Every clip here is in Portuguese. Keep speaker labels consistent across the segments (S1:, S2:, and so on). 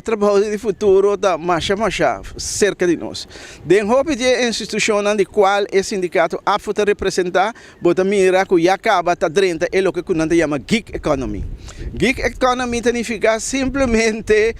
S1: Trabalho de futuro da marcha cerca de nós. Den hope de instituição de qual o sindicato a futa representar, bota mira que já acaba tá dentro é o que nós chama gig economy. Gig economy significa simplesmente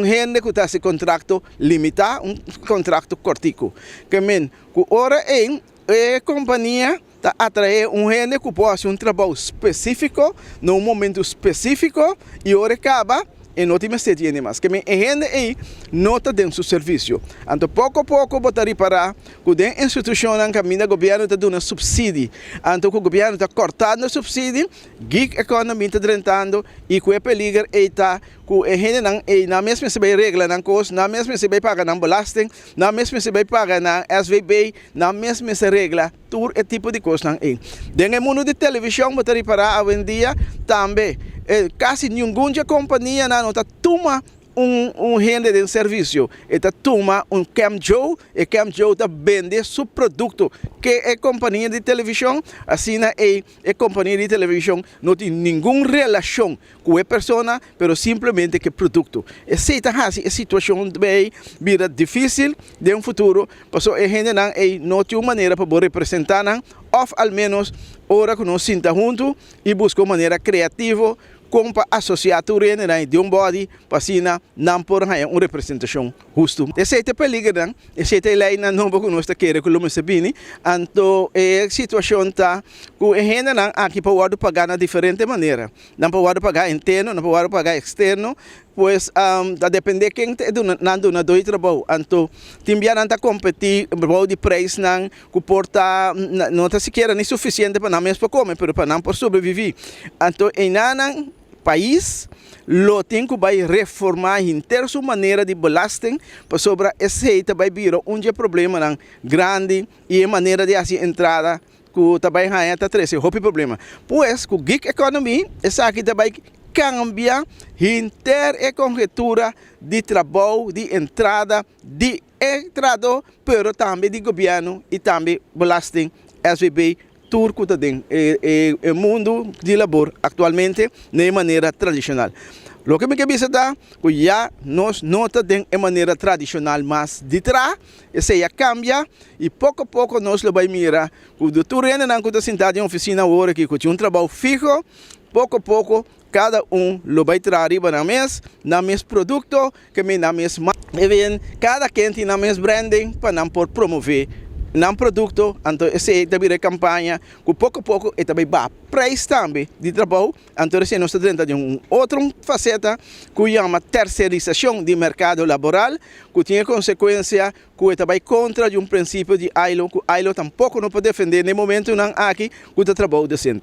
S1: gente que está se contrato limitado, contrato cortico. Que men, que hora a companhia tá atrair gente que pode fazer trabalho específico, num momento específico, e hora acaba e não tem mais sede mais. Que a gente aí nota dentro do serviço. Então, pouco a pouco, botar para que a instituição que o governo está dando subsídio. Então, que o governo está cortando o subsídio, gig economy está drentando e que é peligro está que a gente não mesmo se vai regra na coisa, não mesmo se vai pagar na belasting, não mesmo se vai pagar na SVB, não mesmo se regra todo esse tipo de coisa não é. Dentro do mundo de televisão, botar para hoje em dia também. Quase nenhuma companhia não está toma renda de serviço, está toma Cam Joe e Cam Joe está vende seu produto que é companhia de televisão, assim é companhia de televisão não tem nenhuma relação com a pessoa, mas simplesmente que produto. Essa é a situação bem vira difícil de um futuro, porque a gente não tem uma maneira para representar, ou ao menos ora que nós sinta junto e busca uma maneira criativa como para associar tudo de um body para assim não por uma representação justa. Esse é o peligro, esse é a lei na nova que nós queremos que o sabine. Então a situação está que a gente aqui pode pagar de diferente maneira. Não pode pagar interno, não pode pagar externo. Pois a depender quem está dando dois trabalho. Então também não está competir de preço não que porta não está sequer nem suficiente para não mesmo para comer, mas para não por sobreviver. Então em país lo tem que vai reformar inteira sua maneira de belasting para sobre esse vai vir problema não grande e a maneira de assim entrada que também está trazer outro problema. Pois com gig economy essa aqui também cambia inteira a conjectura de trabalho, de entrada, pero também de governo e também belasting SVB turco também o mundo de labor atualmente de maneira tradicional. O que me quer dizer é que já nós nota de maneira tradicional, mas de trás, isso já cambia e pouco a pouco nós vamos mirar que o doutor não está sentado em oficina agora que tem um trabalho fixo, pouco a pouco cada vai trazer na mesmo produto, que na mesma, cada quem tem na mesma branding para não por promover não produto, então esse é também a campanha que pouco a pouco é também para preço também de trabalho, então esse nós estamos dentro de outra faceta que chama terceirização do mercado laboral, que tem consequência que é também contra de princípio de ILO, que ILO tampouco não pode defender no momento não aqui que o trabalho decente.